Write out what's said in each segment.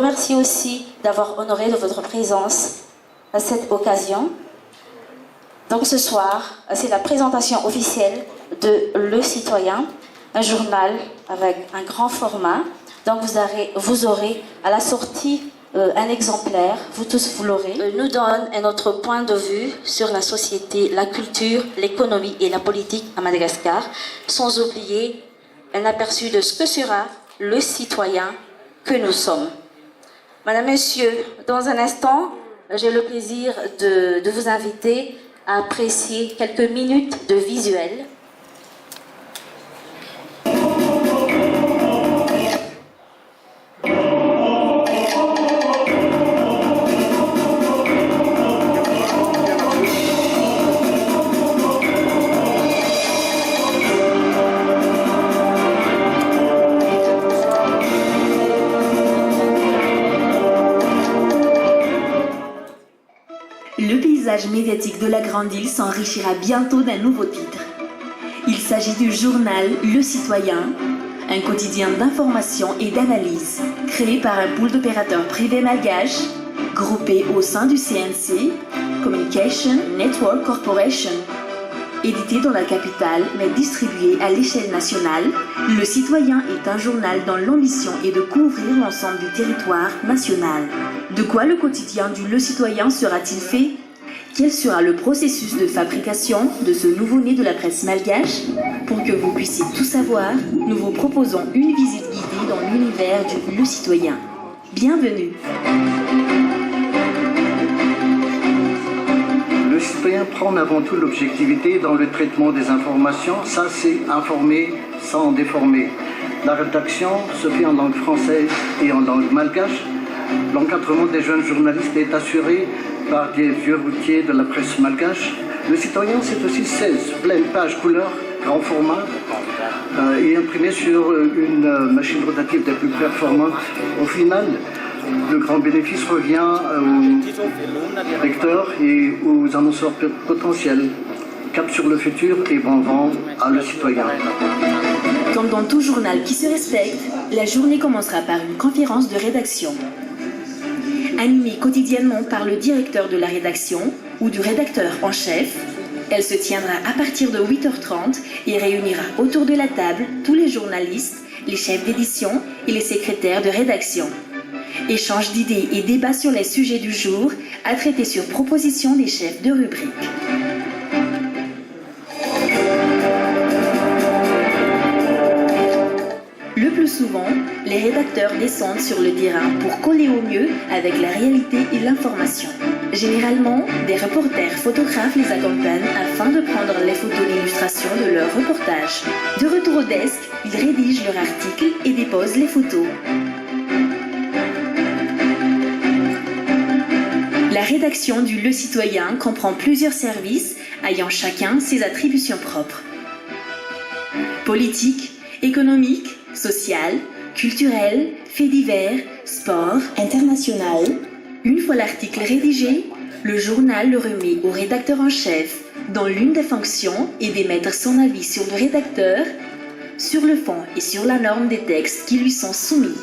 Merci aussi d'avoir honoré de votre présence à cette occasion. Donc ce soir, c'est la présentation officielle de Le Citoyen, un journal avec un grand format. Donc vous aurez à la sortie un exemplaire, vous tous vous l'aurez, nous donne notre point de vue sur la société, la culture, l'économie et la politique à Madagascar, sans oublier un aperçu de ce que sera le citoyen que nous sommes. Madame, Messieurs, dans un instant, j'ai le plaisir de vous inviter à apprécier quelques minutes de visuel. Le paysage médiatique de la Grande Île s'enrichira bientôt d'un nouveau titre. Il s'agit du journal Le Citoyen, un quotidien d'information et d'analyse créé par un pool d'opérateurs privés malgaches, groupés au sein du CNC, Communication Network Corporation. Édité dans la capitale mais distribué à l'échelle nationale, Le Citoyen est un journal dont l'ambition est de couvrir l'ensemble du territoire national. De quoi le quotidien du Le Citoyen sera-t-il fait? Quel sera le processus de fabrication de ce nouveau-né de la presse malgache? Pour que vous puissiez tout savoir, nous vous proposons une visite guidée dans l'univers du Le Citoyen. Bienvenue! Le citoyen prend avant tout l'objectivité dans le traitement des informations. Ça, c'est informer sans déformer. La rédaction se fait en langue française et en langue malgache. L'encadrement des jeunes journalistes est assuré par des vieux routiers de la presse malgache. Le citoyen, c'est aussi 16 pleines pages couleur, grand format, et imprimé sur une machine rotative des plus performantes. Au final, Le grand bénéfice revient aux lecteurs et aux annonceurs potentiels. Cap sur le futur et bon vent à le citoyen. Comme dans tout journal qui se respecte, la journée commencera par une conférence de rédaction. Animée quotidiennement par le directeur de la rédaction ou du rédacteur en chef, elle se tiendra à partir de 8h30 et réunira autour de la table tous les journalistes, les chefs d'édition et les secrétaires de rédaction. Échange d'idées et débats sur les sujets du jour à traiter sur proposition des chefs de rubrique. Le plus souvent, les rédacteurs descendent sur le terrain pour coller au mieux avec la réalité et l'information. Généralement, des reporters photographes les accompagnent afin de prendre les photos d'illustration de leur reportage. De retour au desk, ils rédigent leur article et déposent les photos. La rédaction du Le Citoyen comprend plusieurs services ayant chacun ses attributions propres. Politique, économique, social, culturel, faits divers, sport, international. Une fois l'article rédigé, le journal le remet au rédacteur en chef, dont l'une des fonctions est d'émettre son avis sur le rédacteur, sur le fond et sur la norme des textes qui lui sont soumis.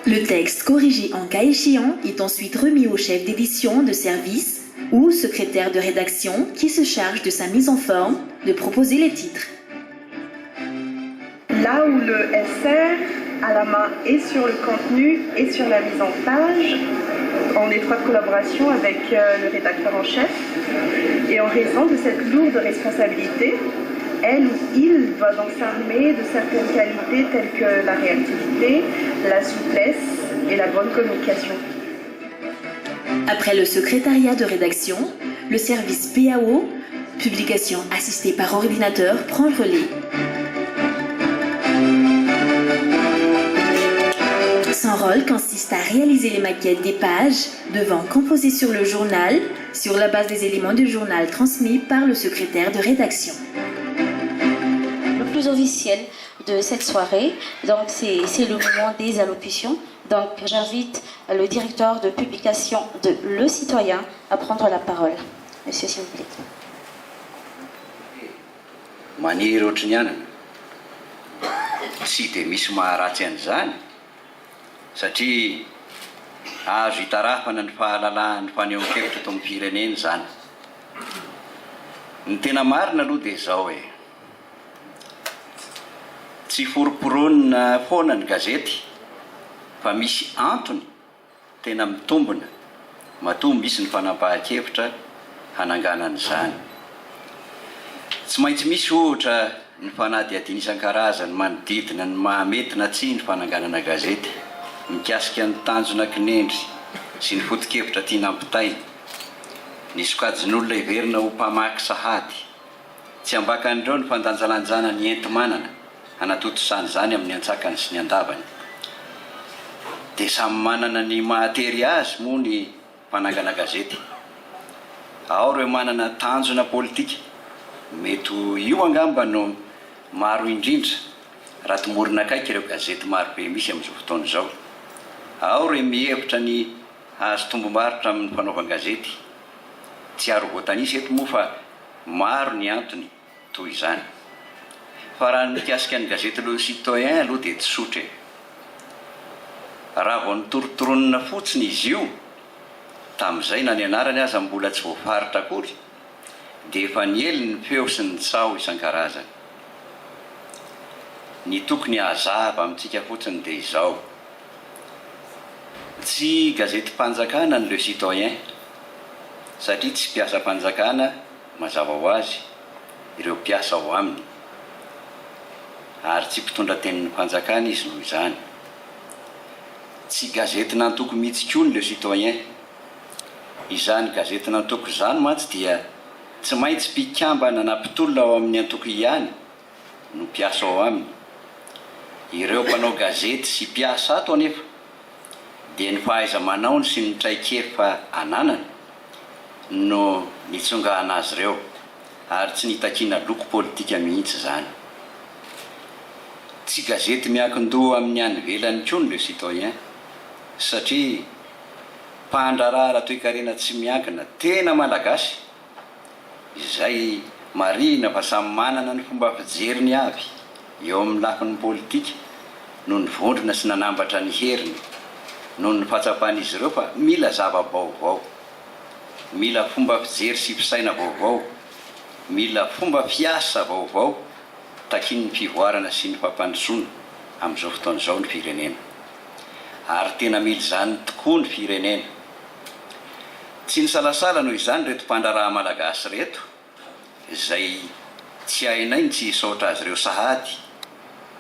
Le texte corrigé en cas échéant est ensuite remis au chef d'édition de service ou au secrétaire de rédaction qui se charge de sa mise en forme, de proposer les titres. Là où le SR à la main et sur le contenu et sur la mise en page, en étroite collaboration avec le rédacteur en chef, et en raison de cette lourde responsabilité, elle ou il doit donc s'armer de certaines qualités telles que la réactivité, la souplesse et la bonne communication. Après le secrétariat de rédaction, le service PAO, publication assistée par ordinateur, prend le relais. Son rôle consiste à réaliser les maquettes des pages devant composer sur le journal, sur la base des éléments du journal transmis par le secrétaire de rédaction. Le plus officiel de cette soirée, donc c'est le moment des allocutions. Donc j'invite le directeur de publication de Le Citoyen à prendre la parole. Monsieur, s'il vous plaît. Maniry ohatry ny anana tsy dia misy maharatsy an'izany satria azo hitarafana ny fahalalahany fanehoan-kevitra eto amin'ny firenena izany. Ny tena marina aloha dia izao hoe tsy foroporonina foana ny gazety fa misy antony tena mitombona matombo misy ny fanampahan-kevitra hananganan'izany. Tsy maintsy misy ohatra ny fanadihadina isan-karazany manodidina ny mahamety na tsy ny fananganana gazety, mikasika ny tanjona kinendry sy ny foto-kevitra tiana ampitaina, ny sokajin'olona iverina ho mpamaky sahady, tsy ambakan'ireo ny fandanjalanjana ny enti-manana hanatotosany izany amin'ny antsakany sy ny andavany. Dia samy manana ny mahatery azy moa ny mpanangana gazety. Ao ireo manana tanjona politika, mety io angamba no maro indrindra raha tomorina akaiky ireo gazety maro be misy amin'izao fotoana izao. Ao ireo mihevitra ny azo tombo-barotra amin'ny fanaovana gazety. Tsy aro voatanisa eto moa fa maro ny antony toy izany. Fa raha mikasika ny gazety Le Citoyen aloha dia tsy sotra. Raha vao nitorotoronina fotsiny izy io tamin'izay na ny anarany aza mbola tsy voafaritra akory, dia efa niely ny feo sy ny sao isan-karazany. Ny tokony hazava amintsika fotsiny dia izao: tsy gazety-mpanjakana ny Le Citoyen, satria tsy mpiasa-mpanjakana mazava ho azy ireo mpiasa ao aminy, ary tsy mpitondra tenin'ny mpanjakana izy noho izany. Tsy gazety nantoko mihitsy koa ny Le Citoyen. Izany gazety nantoko izany mantsy dia tsy maintsy mpikambana na mpitolona ao amin'ny antoko ihany no mpiasa ao aminy. Ireo mpanao gazety sy mpiasa ato anefa dia ny fahaiza-manaony sy ny traikefa ananany no nitsongahana azy ireo, ary tsy nitakiana loko politika mihitsy izany. tsy gazety miankin-doha amin'ny any velany kony le citoyen satria mpandrarara toe-karena tsy miankina tena malagasy izay marina fa samy manana ny fomba fijeriny avy eo amin'ny lafin'ny politika noho ny vondrona sy nanambatra ny heriny noho ny fatsapan'izy ireo fa mila zava-baovao, mila fomba fijery sy fisaina vaovao, mila fomba fiasa vaovao taky ny fivoarana sy ny fampandrosoana amin'izao fotoan'izao ny firenena. Ary tena mila izany tokoa ny firenena. Tsy ny salasala noho izany reto mpandraraha malagasy reto izay tsy hainay ny tsy hisaotra azy ireo sahady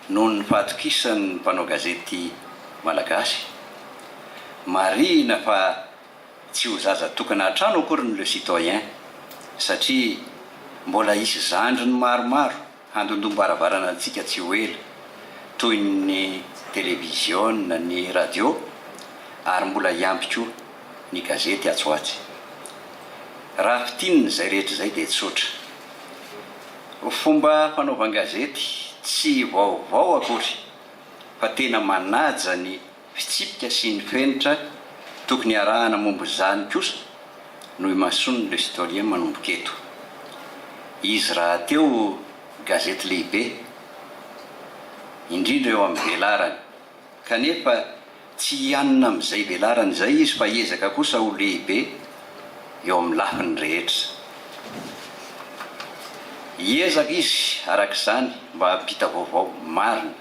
noho ny fahatokisan'ny mpanao gazety malagasy. Marina fa tsy ho zaza tokana hatrano akory ny le citoyen satria mbola isy zandriny maromaro handondombaravaranana antsika tsy ho ela toy ny televiziona, ny radio, ary mbola iampy koa ny gazety atsoatsy. Raha fitininy izay rehetra izay dia tsotra. Fomba fanaovan-gazety tsy vaovao akory fa tena manaja ny fitsipika sy ny fenitra tokony arahana momba izany kosa noho imasony le citoyen manomboka eto. Izy raha teo gazety lehibe indrindra eo amin'ny velarany kanefa tsy hianina amin'izay velarany izay izy fa hiezaka kosa ho lehibe eo amin'ny lafiny rehetra. Hiezaka izy arak'izany mba hampita vaovao marina,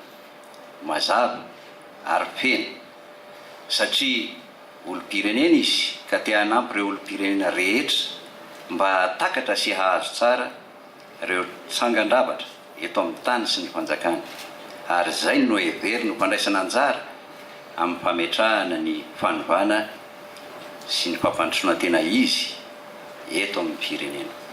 mazava ary fena satria olom-pirenena izy ka te hanampy ireo olom-pirenena rehetra mba hatakatra sy hahazo tsara ireo tsangan-davatra eto amin'ny tany sy ny fanjakana. Ary izay no heverina ho fandraisana anjara amin'ny fametrahana ny fanovana sy ny fampandrosoana tena izy eto amin'ny firenena.